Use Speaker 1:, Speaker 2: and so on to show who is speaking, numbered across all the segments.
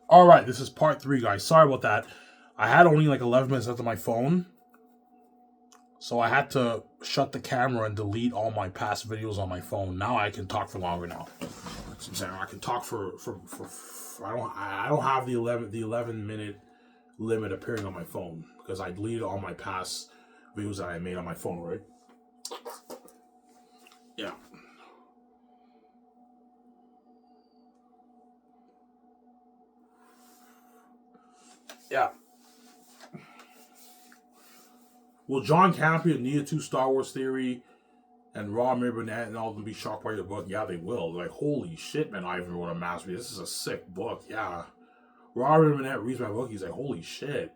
Speaker 1: All right, this is part three, guys. Sorry about that. I had only like 11 minutes left on my phone, so I had to shut the camera and delete all my past videos on my phone. Now I can talk for longer now. So I'm saying I can talk for I don't have the 11 minute limit appearing on my phone because I deleted all my past videos that I made on my phone, right? Yeah. Yeah. Will John Campea and Nia 2 Star Wars Theory and Raw Burnett and all of them be shocked by your book? Yeah, they will. Like, holy shit, man, Ivan wrote a masterpiece. This is a sick book, yeah. Raw Burnett reads my book, he's like, holy shit.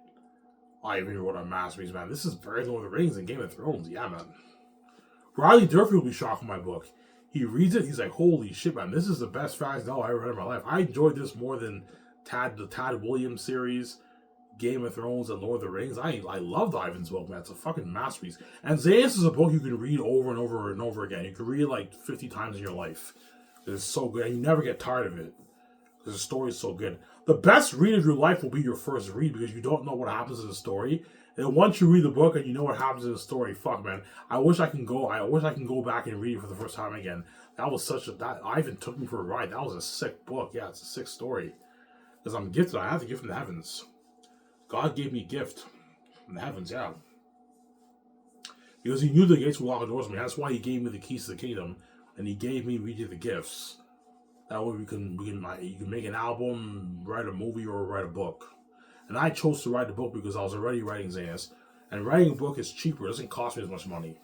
Speaker 1: Ivan wrote a masterpiece, man. This is better than Lord of the Rings and Game of Thrones, yeah, man. Riley Durfee will be shocked by my book. He reads it, he's like, holy shit, man, this is the best fantasy novel I ever read in my life. I enjoyed this more than the Tad Williams series, Game of Thrones, and Lord of the Rings. I loved Ivan's book, man. It's a fucking masterpiece. And Xanus is a book you can read over and over and over again. You can read it like 50 times in your life. It's so good, and you never get tired of it because the story is so good. The best read of your life will be your first read because you don't know what happens in the story. And once you read the book and you know what happens in the story, fuck, man. I wish I can go back and read it for the first time again. That was that Ivan took me for a ride. That was a sick book. Yeah, it's a sick story. Because I'm gifted. I have the gift from the heavens. God gave me a gift from the heavens, yeah. Because he knew the gates would lock the doors for me. That's why he gave me the keys to the kingdom, and he gave me the gifts. That way you can make an album, write a movie, or write a book. And I chose to write the book because I was already writing Xanus. And writing a book is cheaper. It doesn't cost me as much money.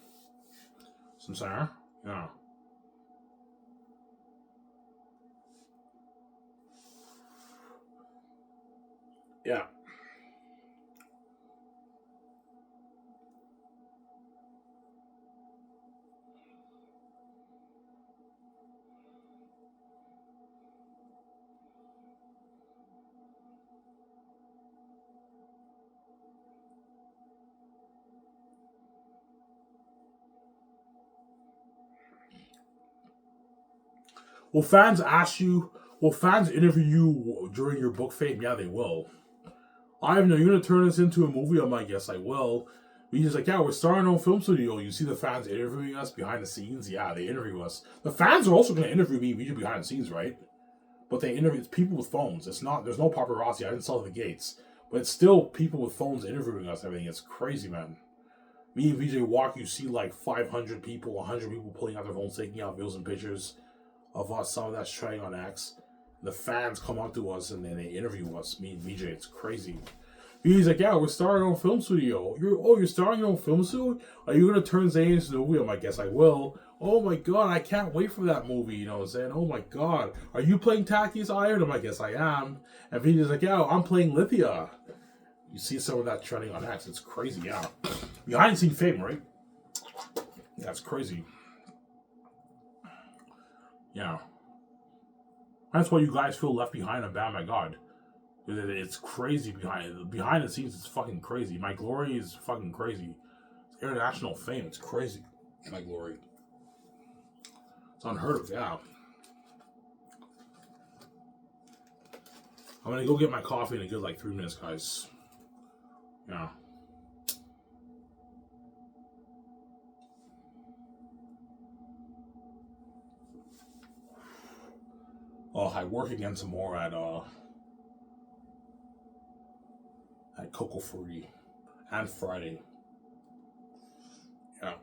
Speaker 1: So I'm saying, yeah. Yeah. Will fans ask you, will fans interview you during your book fame? Yeah, they will. I don't know, you're going to turn this into a movie? I'm like, yes, I will. He's like, yeah, we're starting our own film studio. You see the fans interviewing us behind the scenes? Yeah, they interview us. The fans are also going to interview me behind the scenes, right? But they interview people with phones. It's not, there's no paparazzi. I didn't sell the gates. But it's still people with phones interviewing us and everything. It's crazy, man. Me and VJ walk, you see like 500 people, 100 people pulling out their phones, taking out videos and pictures of us. Some of that's trending on X. The fans come up to us and then they interview us. Me and VJ, it's crazy. He's like, yeah, we're starting our own film studio. You're starting your own film studio? Are you gonna turn Zane into the movie? I'm like, yes, I will. Oh my god, I can't wait for that movie. You know what I'm saying? Oh my god, are you playing Taki's Iron? I'm like, yes, I am. And VJ's like, yeah, I'm playing Lithia. You see some of that trending on X. It's crazy, yeah. Behind the scene fame, right? That's crazy. Yeah. That's why you guys feel left behind on Bad My God. It's crazy behind the scenes. It's fucking crazy. My Glory is fucking crazy. It's international fame. It's crazy. My Glory. It's unheard of. Yeah. I'm gonna go get my coffee in a good like 3 minutes, guys. Yeah. Oh, I work again tomorrow at Coco Fruity and Friday. Yeah.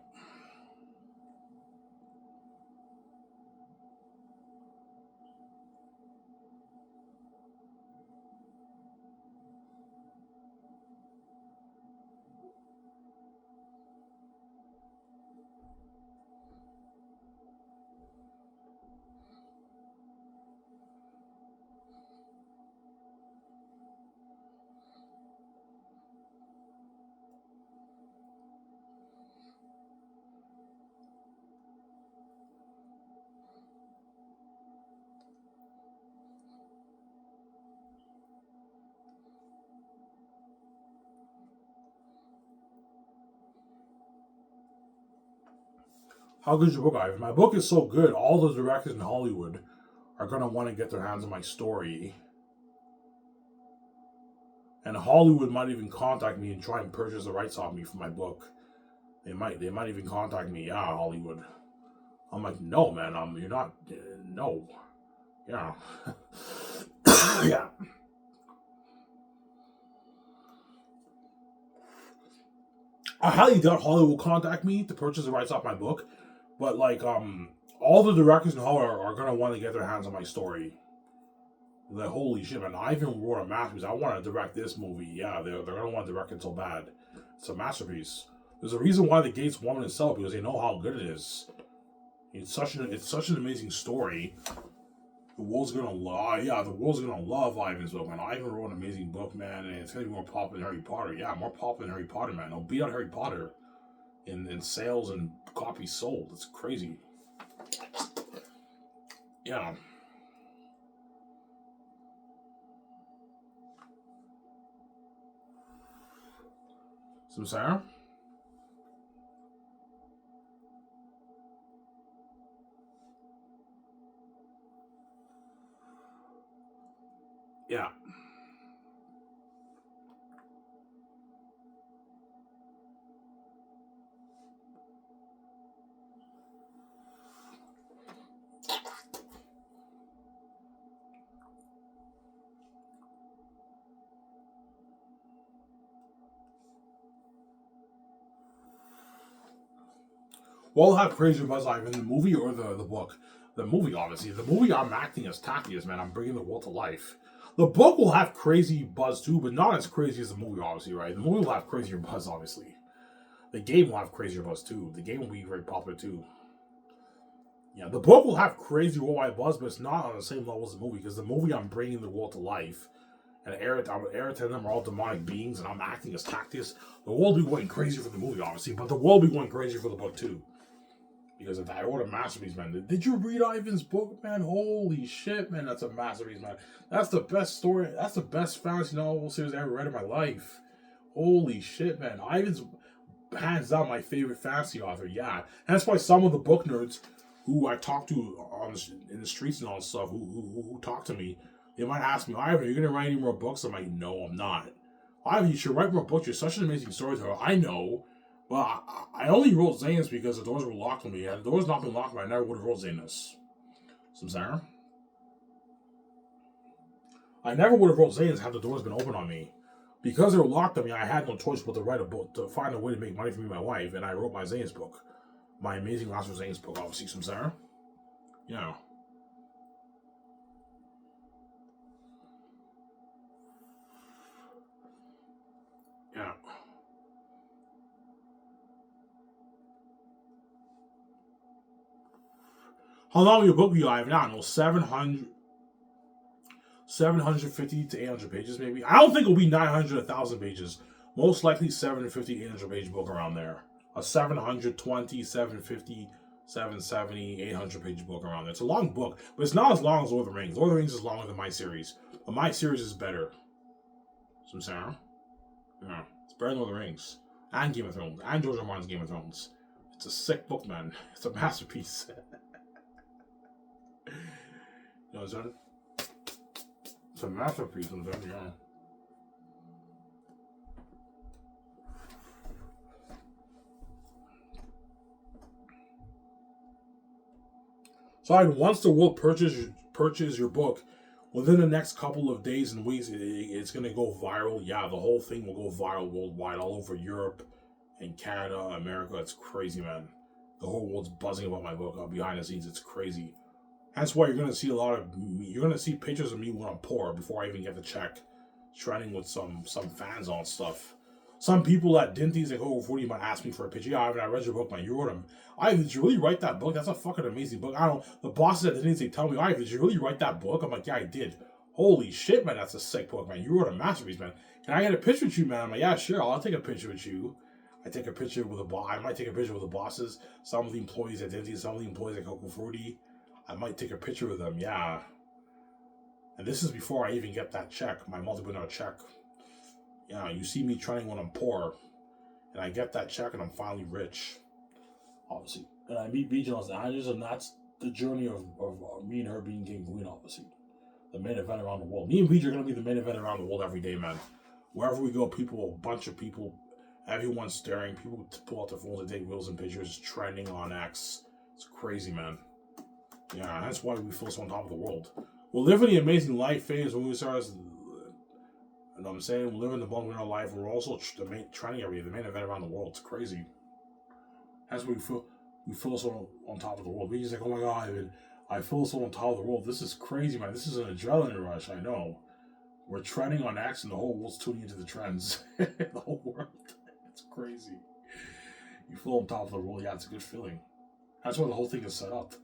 Speaker 1: How good is your book, Ivan? My book is so good. All the directors in Hollywood are gonna want to get their hands on my story. And Hollywood might even contact me and try and purchase the rights off me for my book. They might even contact me. Yeah, Hollywood. I'm like, no, man. You're not. No. Yeah. Yeah. I highly doubt Hollywood will contact me to purchase the rights off my book, but like, all the directors in Hollywood are gonna want to get their hands on my story. Like, holy shit, man! I even wrote a masterpiece. I want to direct this movie. Yeah, they're gonna want to direct it so bad. It's a masterpiece. There's a reason why the Gates woman is sell, because they know how good it is. It's such an amazing story. The world's gonna love Ivan's book, man. Ivan wrote an amazing book, man, and it's gonna be more popular than Harry Potter. Yeah, more popular than Harry Potter, man. It'll beat out Harry Potter in sales and copies sold. It's crazy. Yeah. Some Sarah? Yeah. Well, how crazy was I in the movie or the book? The movie, obviously. The movie, I'm acting as Tactius, man. I'm bringing the world to life. The book will have crazy buzz too, but not as crazy as the movie, obviously, right? The movie will have crazier buzz, obviously. The game will have crazier buzz too. The game will be very popular too. Yeah, the book will have crazy worldwide buzz, but it's not on the same level as the movie, because the movie, I'm bringing the world to life. And Eric and them are all demonic beings, and I'm acting as Tactius. The world will be going crazy for the movie, obviously, but the world will be going crazy for the book too. Because of that, I wrote a masterpiece, man. Did you read Ivan's book, man? Holy shit, man. That's a masterpiece, man. That's the best story. That's the best fantasy novel series I ever read in my life. Holy shit, man. Ivan's hands down my favorite fantasy author, yeah. And that's why some of the book nerds who I talk to in the streets and all this stuff, who talk to me, they might ask me, Ivan, are you going to write any more books? I'm like, no, I'm not. Ivan, you should write more books. You're such an amazing storyteller. I know. Well, I only wrote Xanus because the doors were locked on me. Had the doors not been locked, I never would have wrote Xanus. Some Sarah? I never would have wrote Xanus had the doors been open on me. Because they were locked on me, I had no choice but to write a book, to find a way to make money for me and my wife, and I wrote my Xanus book. My Amazing Master Xanus book, obviously. Some Sarah? Yeah. Yeah. How long will your book be? I have not know, 750 to 800 pages, maybe. I don't think it'll be 900, 1,000 pages. Most likely 750, 800 page book around there. A 720, 750, 770, 800 page book around there. It's a long book, but it's not as long as Lord of the Rings. Lord of the Rings is longer than my series. But my series is better. Some Sarah? Yeah. It's better than Lord of the Rings. And Game of Thrones. And George R. R. Martin's Game of Thrones. It's a sick book, man. It's a masterpiece. You know what I'm saying? It's a masterpiece, I'm saying, yeah. So once the world purchases your book, within the next couple of days and weeks, it's going to go viral. Yeah, the whole thing will go viral worldwide, all over Europe and Canada, America. It's crazy, man. The whole world's buzzing about my book behind the scenes. It's crazy. That's why you're going to see you're going to see pictures of me when I'm poor before I even get the check. Trending with some fans on stuff. Some people at Dinty's like, oh, 40 might ask me for a picture. Yeah, I read your book, man. You wrote them. Did you really write that book? That's a fucking amazing book. I don't. The bosses at Dinty's, they tell me, did you really write that book? I'm like, yeah, I did. Holy shit, man, that's a sick book, man. You wrote a masterpiece, man. Can I get a picture with you, man? I'm like, yeah, sure. I'll take a picture with you. I take a picture with the boss. I might take a picture with the bosses. Some of the employees at Dinty's, some of the employees at Coco Fruity. I might take a picture with them, yeah. And this is before I even get that check, my multi-billion-dollar check. Yeah, you see me trending when I'm poor, and I get that check, and I'm finally rich. Obviously. And I meet Beach and that's the journey of me and her being king queen, obviously. The main event around the world. Me and Beach are going to be the main event around the world every day, man. Wherever we go, a bunch of people, everyone's staring. People pull out their phones and take videos and pictures. It's trending on X. It's crazy, man. Yeah, that's why we feel so on top of the world. We're living the amazing life phase when we start. You know what I'm saying? We're living the bunk in our life. We're also the main trending area, the main event around the world. It's crazy. That's what we feel. We feel so on top of the world. We just like, oh my god, I feel so on top of the world. This is crazy, man. This is an adrenaline rush. I know. We're trending on X, and the whole world's tuning into the trends. The whole world. It's crazy. You feel on top of the world. Yeah, it's a good feeling. That's why the whole thing is set up.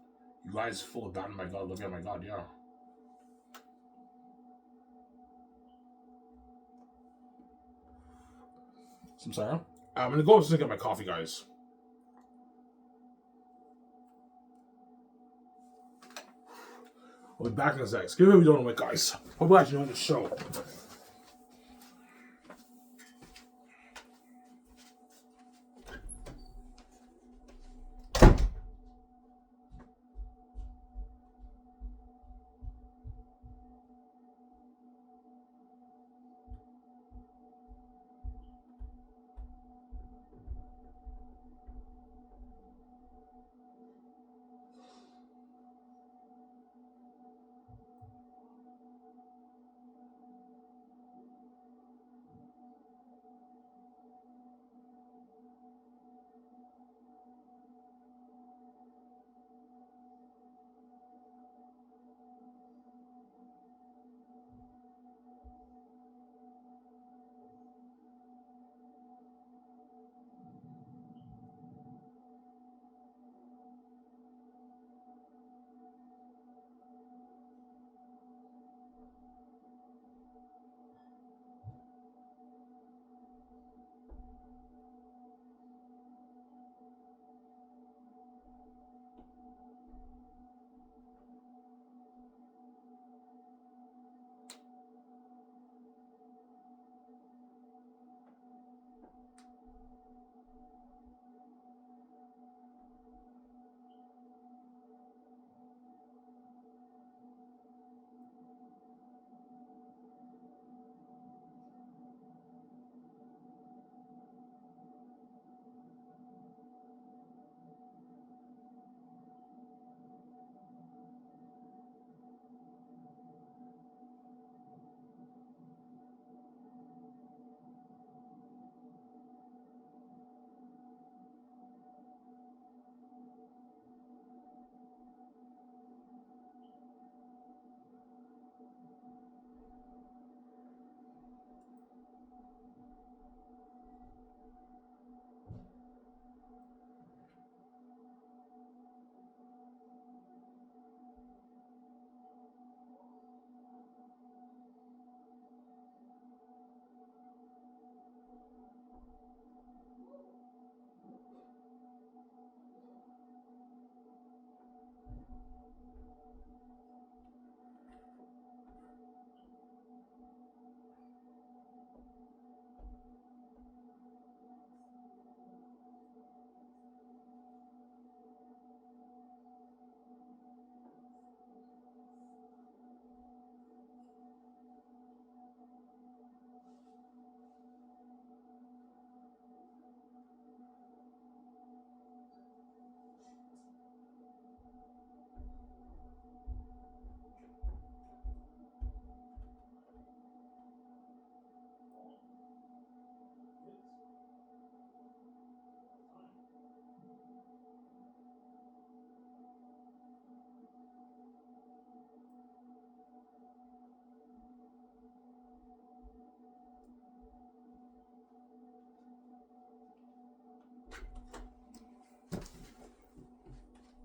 Speaker 1: You guys feel abandoned by God. Look at my God. Yeah. I'm sorry. I'm gonna go upstairs and get my coffee, guys. I'll be back in a sec. Give it a video on it, guys. Hope you guys enjoyed the show.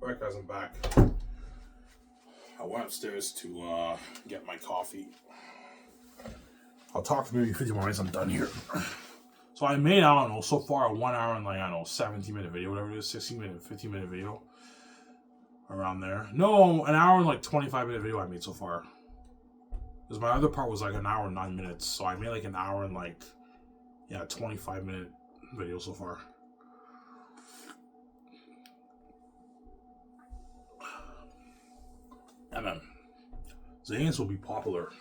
Speaker 1: Alright, guys, I'm back. I went upstairs to get my coffee. I'll talk for maybe 50 more minutes. I'm done here. So I made, I don't know, so far a 1 hour and 17-minute video, whatever it is, 16-minute, 15-minute video. Around there. No, an hour and 25-minute video I made so far. Because my other part was an hour and 9 minutes. So I made an hour and 25-minute video so far. Yeah, man. Xanus will be popular.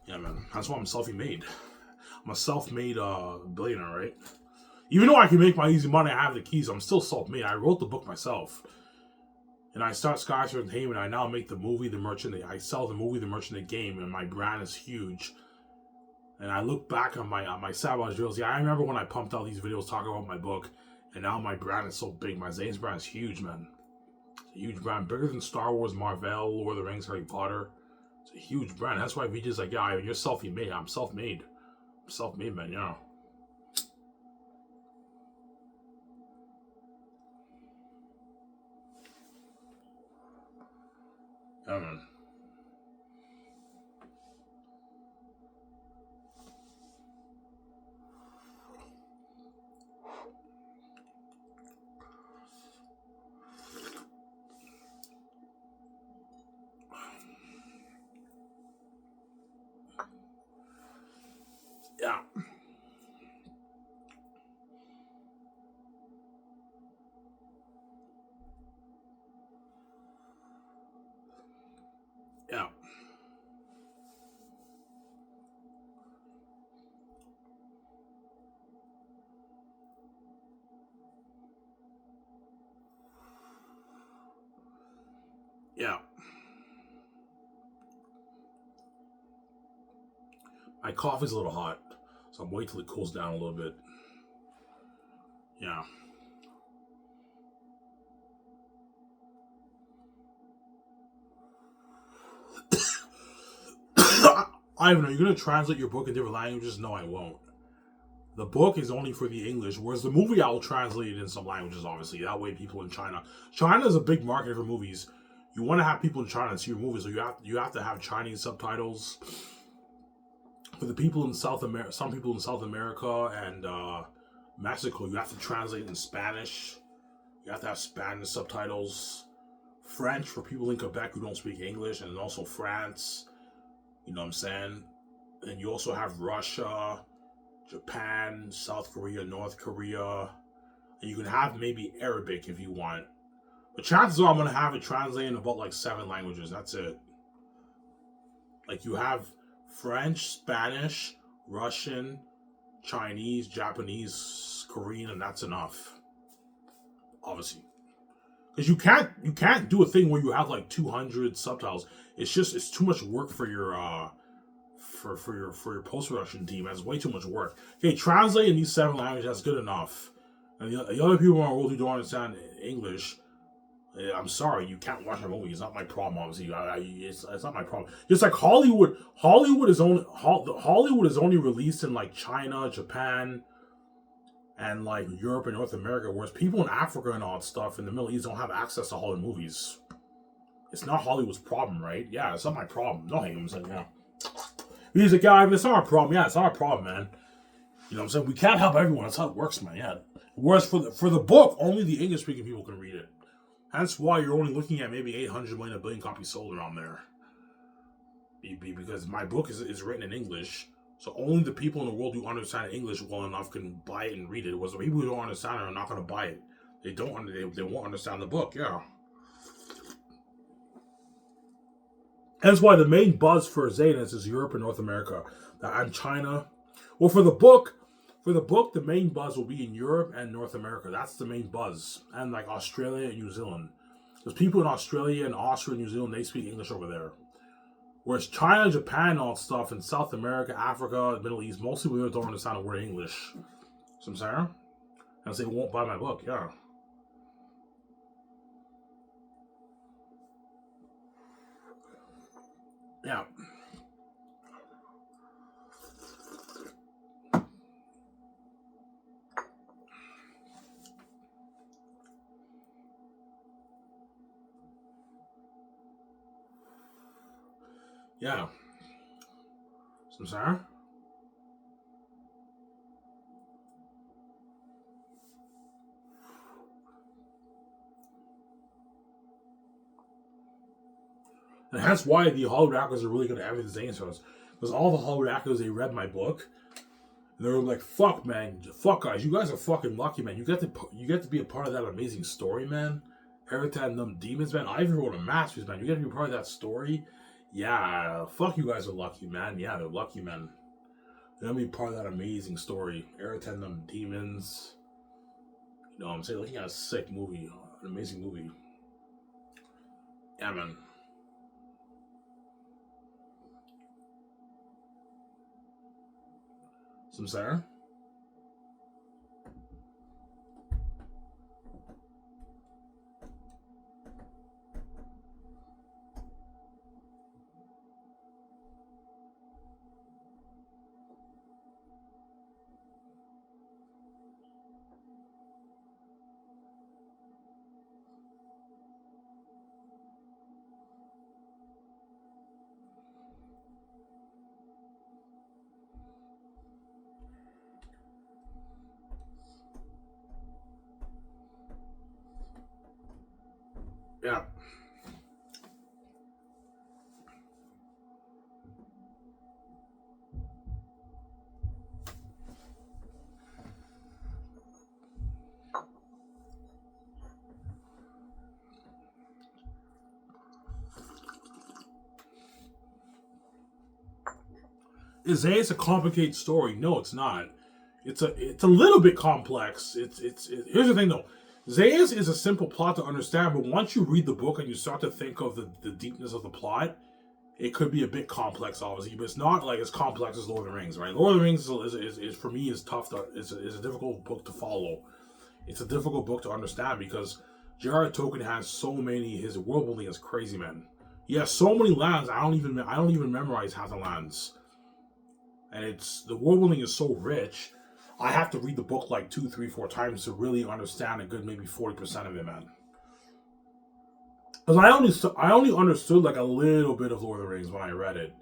Speaker 1: Yeah, man. That's why I'm selfie-made. I'm a self-made billionaire, right? Even though I can make my easy money, I have the keys, I'm still self-made. I wrote the book myself. And I start Skyward Entertainment. I now make the movie, the merchant. I sell the movie, the merchant, the game, and my brand is huge. And I look back on my Savage Reels. Yeah, I remember when I pumped out these videos talking about my book, and now my brand is so big. My Zane's brand is huge, man. It's a huge brand, bigger than Star Wars, Marvel, Lord of the Rings, Harry Potter. It's a huge brand. That's why VJ's like, yeah, you're self-made. I'm self-made. I'm self-made, man. Yeah. Yeah, man. Yeah. Yeah. Yeah. My coffee's a little hot, so I'm waiting till it cools down a little bit. Yeah. Ivan, are you going to translate your book in different languages? No, I won't. The book is only for the English, whereas the movie I will translate it in some languages, obviously. That way people in China... China is a big market for movies. You want to have people in China see your movies, so you have to have Chinese subtitles. For the people in South America, some people in South America and Mexico, you have to translate in Spanish. You have to have Spanish subtitles. French for people in Quebec who don't speak English, and also France. You know what I'm saying? And you also have Russia, Japan, South Korea, North Korea. And you can have maybe Arabic if you want. But chances are I'm going to have it translated in about like 7 languages. That's it. Like you have French, Spanish, Russian, Chinese, Japanese, Korean, and that's enough. Obviously. Because you can't do a thing where you have like 200 subtitles. It's too much work for your for your post-production team. That's way too much work. Okay, translating these 7 languages, that's good enough. And the other people in the world who don't understand English, I'm sorry, you can't watch my movie. It's not my problem, obviously. It's not my problem. Just like Hollywood is only released in like China, Japan, and like Europe and North America, whereas people in Africa and all that stuff in the Middle East don't have access to Hollywood movies. It's not Hollywood's problem, right? Yeah, it's not my problem. No, I'm saying, yeah. He's like, yeah, it's not our problem. Yeah, it's not our problem, man. You know what I'm saying? We can't help everyone. That's how it works, man. Yeah. Whereas for the book, only the English-speaking people can read it. That's why you're only looking at maybe 800 million, 1 billion copies sold around there. Because my book is written in English, so only the people in the world who understand English well enough can buy it and read it. Whereas the people who don't understand it are not going to buy it. They won't understand the book. Yeah. That's why the main buzz for Xanus is Europe and North America. And China. Well, for the book, the main buzz will be in Europe and North America. That's the main buzz. And like Australia and New Zealand. Because people in Australia and Austria and New Zealand, they speak English over there. Whereas China, Japan, all that stuff, and South America, Africa, the Middle East, most people don't understand a word English. So I'm saying? And they won't buy my book, yeah. Yeah. Yeah. So I'm saying? And that's why the Hollywood actors are really good at everything Zane shows. Because all the Hollywood actors, they read my book. And they were like, fuck, man. Fuck, guys. You guys are fucking lucky, man. You get to be a part of that amazing story, man. Every time them demons, man. I even wrote a masterpiece, man. You get to be part of that story. Yeah. Fuck, you guys are lucky, man. Yeah, they're lucky, man. That'll be part of that amazing story. Eric and them demons. You know what I'm saying? Looking at a sick movie. An amazing movie. Yeah, man. Some Sarah? Yeah. Is Xanus a complicated story? No, it's not. It's a little bit complex. Here's the thing though. Xanus is a simple plot to understand, but once you read the book and you start to think of the deepness of the plot, it could be a bit complex, obviously, but it's not like as complex as Lord of the Rings, right? Lord of the Rings is for me is tough. Is a difficult book to follow. It's a difficult book to understand because J.R.R. Tolkien has so many. His world building is crazy, man. He has so many lands. I don't even memorize half the lands, and the world building is so rich. I have to read the book like 2, 3, 4 times to really understand a good maybe 40% of it, man. Because I only understood like a little bit of Lord of the Rings when I read it,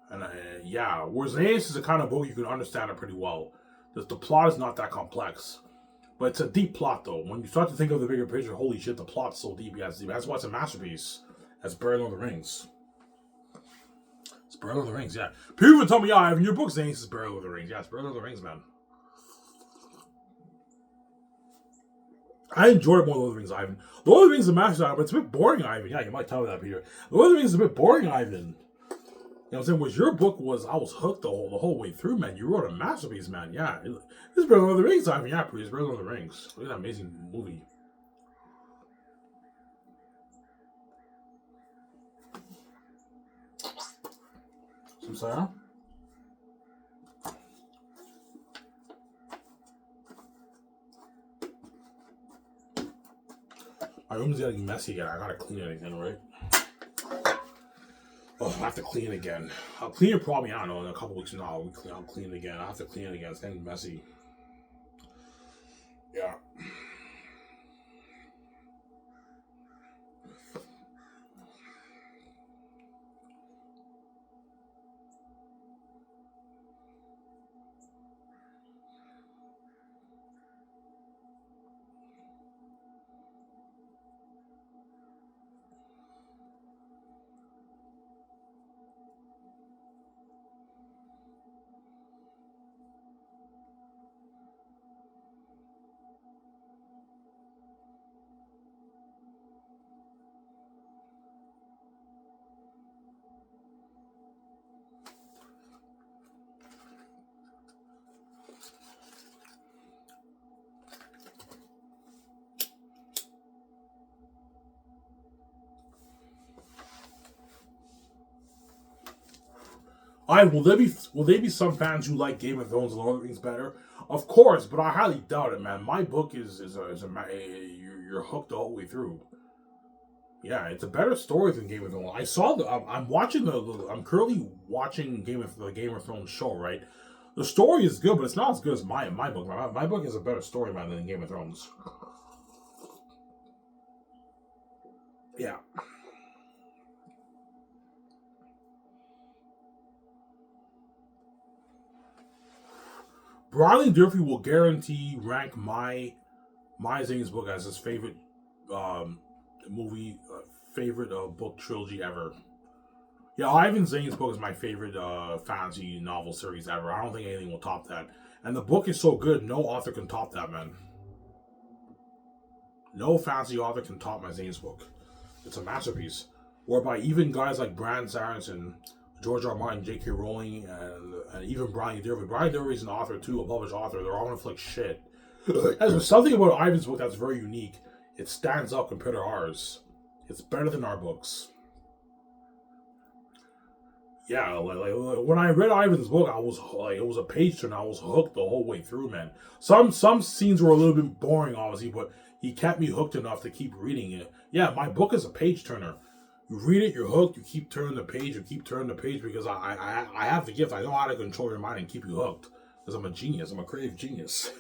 Speaker 1: and yeah, whereas Xanus is the kind of book you can understand it pretty well. The plot is not that complex, but it's a deep plot though. When you start to think of the bigger picture, holy shit, the plot's so deep. Yeah, that's why it's a masterpiece. That's better than Lord of the Rings. It's better than Lord of the Rings, yeah. People even tell me, yeah, Ivan, your book Xanus is better than Lord of the Rings. Yeah, it's better than Lord of the Rings, man. I enjoyed more Lord of the Rings, Ivan. Lord of the Rings is a masterpiece, but it's a bit boring, Ivan. Yeah, you might tell me that, Peter. Lord of the Rings is a bit boring, Ivan. You know what I'm saying? Whereas your book was, I was hooked the whole way through, man. You wrote a masterpiece, man. Yeah. It's better than Lord of the Rings, Ivan. Yeah, please. It's better than Lord of the Rings. Look at that amazing movie. Some Sarah? My room's getting messy again. I gotta clean it again, right? Oh, I have to clean it again. I'll clean it probably, I don't know, in a couple weeks now. I'll clean it again. I have to clean it again. It's getting messy. Yeah. Will there be some fans who like Game of Thrones and Lord of the Rings better? Of course, but I highly doubt it, man. My book is you're hooked the whole way through. Yeah, it's a better story than Game of Thrones. I'm currently watching the Game of Thrones show, right? The story is good, but it's not as good as my book. My book is a better story, man, than Game of Thrones. Yeah. Bradley Durfee will guarantee rank my Zane's book as his favorite movie, favorite book trilogy ever. Yeah, Ivan Zane's book is my favorite fantasy novel series ever. I don't think anything will top that. And the book is so good, no author can top that, man. No fantasy author can top my Zane's book. It's a masterpiece. Whereby even guys like Brand Sanderson, George R. R. Martin, J.K. Rowling, and even Brian Durfee. Brian Durfee is an author too, a published author. They're all gonna flick shit. And there's something about Ivan's book that's very unique. It stands up compared to ours. It's better than our books. Yeah, like when I read Ivan's book, I was like, it was a page turn. I was hooked the whole way through, man. Some scenes were a little bit boring, obviously, but he kept me hooked enough to keep reading it. Yeah, my book is a page turner. You read it, you're hooked. You keep turning the page, because I have the gift. I know how to control your mind and keep you hooked. Because I'm a genius. I'm a creative genius.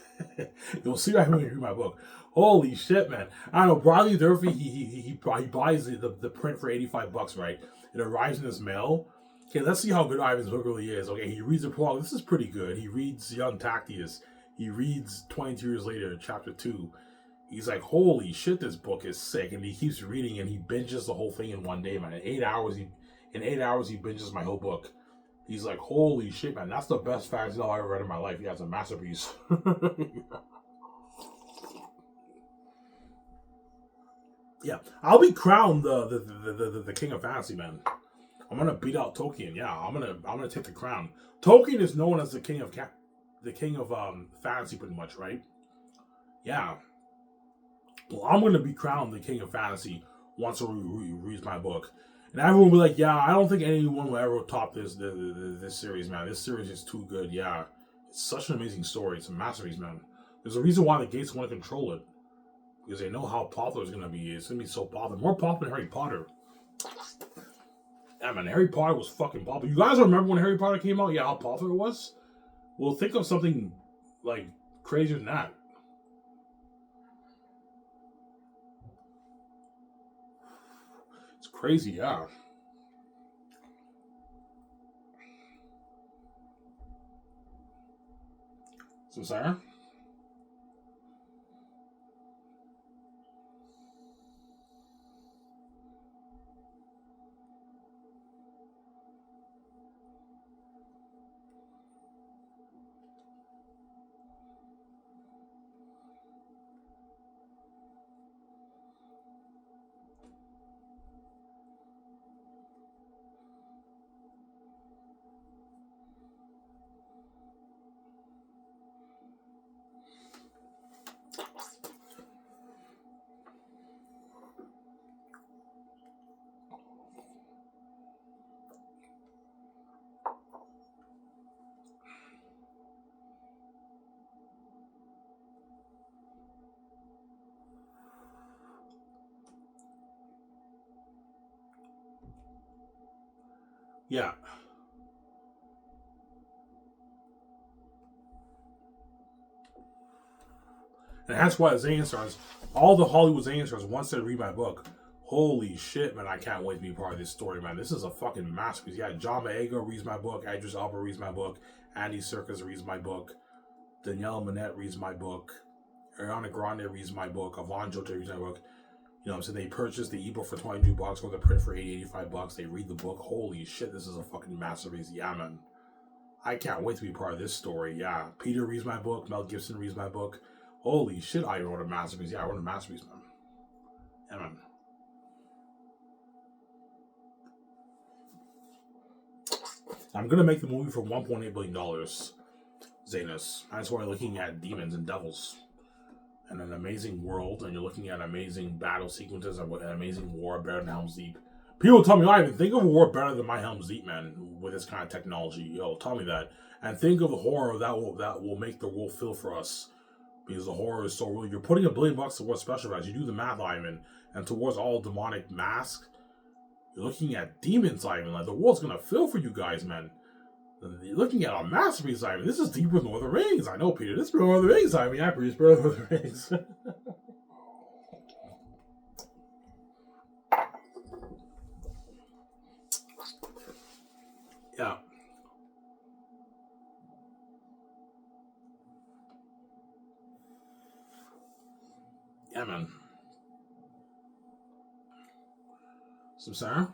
Speaker 1: You'll see when you read my book. Holy shit, man! I don't know. Bradley Durfee, he buys the print for $85, right? It arrives in his mail. Okay, let's see how good Ivan's book really is. Okay, he reads the prologue. This is pretty good. He reads Young Tactius. He reads 22 Years Later, chapter 2. He's like, holy shit, this book is sick. And he keeps reading and he binges the whole thing in one day, man. In 8 hours, he binges my whole book. He's like, holy shit, man, that's the best fantasy novel I ever read in my life. Yeah, it's a masterpiece. Yeah, I'll be crowned the king of fantasy, man. I'm gonna beat out Tolkien. Yeah, I'm gonna take the crown. Tolkien is known as the king of fantasy, pretty much, right? Yeah. Well, I'm gonna be crowned the king of fantasy once he reads my book, and everyone will be like, "Yeah, I don't think anyone will ever top this series, man. This series is too good. Yeah, it's such an amazing story. It's a masterpiece, man. There's a reason why the Gates want to control it because they know how popular it's gonna be. It's gonna be so popular, more popular than Harry Potter." Yeah, man, Harry Potter was fucking popular. You guys remember when Harry Potter came out? Yeah, how popular it was? Well, think of something, like, crazier than that. It's crazy, yeah. So, Sarah? Yeah. And that's why Zane stars, all the Hollywood Zane stars, once they read my book, holy shit, man, I can't wait to be part of this story, man. This is a fucking masterpiece. Yeah, John Boyega reads my book, Idris Elba reads my book, Andy Serkis reads my book, Danielle Minette reads my book, Ariana Grande reads my book, Avon Jota reads my book. You know what I'm saying? They purchased the ebook for $22 or the print for $85. They read the book. Holy shit, this is a fucking masterpiece. Yeah, man. I can't wait to be part of this story. Yeah. Peter reads my book. Mel Gibson reads my book. Holy shit, I wrote a masterpiece. Yeah, I wrote a masterpiece, man. Yeah, man. I'm going to make the movie for $1.8 billion. Xanus. That's why I'm looking at demons and devils. And an amazing world, and you're looking at amazing battle sequences and an amazing war better than Helm's Deep. People tell me, I even think of a war better than my Helm's Deep, man, with this kind of technology. Yo, tell me that. And think of the horror that will make the world feel for us. Because the horror is so real. You're putting $1 billion towards special effects. You do the math, Ivan. And towards all demonic masks, you're looking at demons, Ivan. Like, the world's gonna feel for you guys, man. You're looking at a masterpiece, Ivan. This is deeper than Lord of the Rings. I know, Peter. This is Lord of the Rings, Ivan. I produce Lord of the Rings. Yeah. Yeah, man. So, Sarah?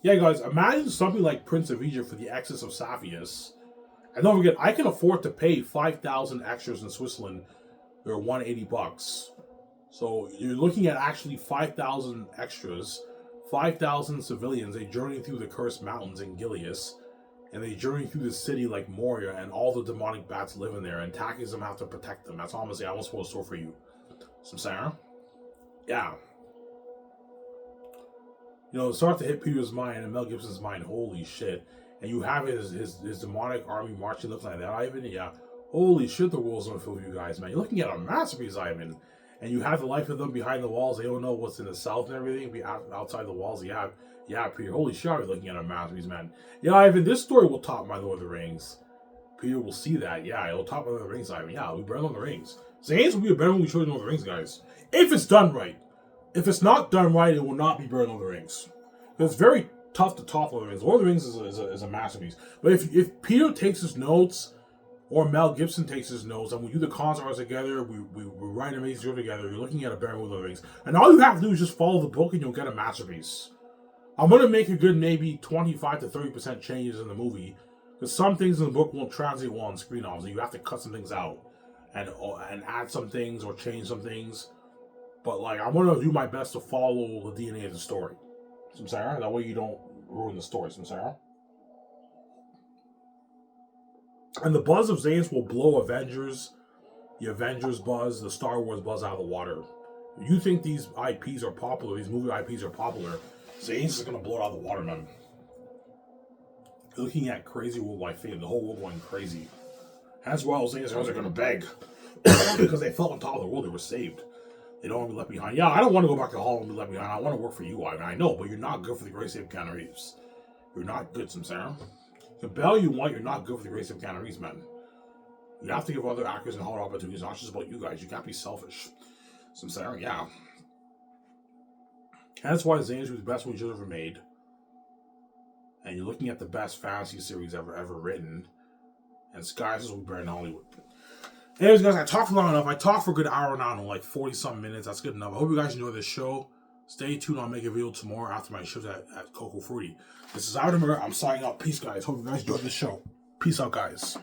Speaker 1: Yeah, guys, imagine something like Prince of Egypt for the excess of Saphius. And don't forget, I can afford to pay 5,000 extras in Switzerland. They're $180. So you're looking at actually 5,000 extras, 5,000 civilians. They journey through the cursed mountains in Gilead, and they journey through the city like Moria, and all the demonic bats live in there, and Takism have to protect them. That's honestly, I was supposed to store for you. Some Sarah? Yeah. You know, start to hit Peter's mind and Mel Gibson's mind. Holy shit. And you have his demonic army marching looking like that, Ivan. Yeah. Holy shit, the world's gonna fill with you guys, man. You're looking at a masterpiece, Ivan. And you have the life of them behind the walls. They don't know what's in the south and everything. Be outside the walls. Yeah, Peter. Holy shit, you're looking at a masterpiece, man. Yeah, Ivan, this story will top my Lord of the Rings. Peter will see that. Yeah, it'll top my Lord of the Rings, Ivan. Yeah, we better Lord of the Rings. Xanus will be a better movie choice than Lord of the Rings, guys. If it's done right. If it's not done right, it will not be better than Lord of the Rings. It's very tough to top Lord of the Rings. Lord of the Rings is a masterpiece. But if Peter takes his notes, or Mel Gibson takes his notes, and we do the concepts together, we write an amazing story together, you're looking at a better movie, Lord of the Rings. And all you have to do is just follow the book and you'll get a masterpiece. I'm going to make a good maybe 25 to 30% changes in the movie, because some things in the book won't translate well on screen, obviously. You have to cut some things out and add some things or change some things. But like, I'm going to do my best to follow the DNA of the story. Samsara? That way you don't ruin the story, Samsara. And the buzz of Xanus will blow Avengers, the Avengers buzz, the Star Wars buzz out of the water. If you think these IPs are popular, these movie IPs are popular, Xanus is going to blow it out of the water, man. You're looking at crazy worldwide fame, the whole world going crazy. As well, Xanus are going to beg. Because they felt on top of the world, they were saved. They don't want to be left behind. Yeah, I don't want to go back to Holland and be left behind. I want to work for you, I know, but you're not good for the great state of Keanu Reeves. You're not good, Samsara. The bell you want, you're not good for the great state of Keanu Reeves, man. You have to give other actors and Hollywood opportunities, not just about you guys. You can't be selfish. Samsara, yeah. And that's why Xanus was the best movie ever made. And you're looking at the best fantasy series ever written. And Skies will be better in Hollywood. Anyways, guys, I talked for long enough. I talked for a good hour now, like 40-something minutes. That's good enough. I hope you guys enjoy this show. Stay tuned. I'll make a video tomorrow after my shift at Coco Fruity. This is Adam. I'm signing out. Peace, guys. Hope you guys enjoyed this show. Peace out, guys.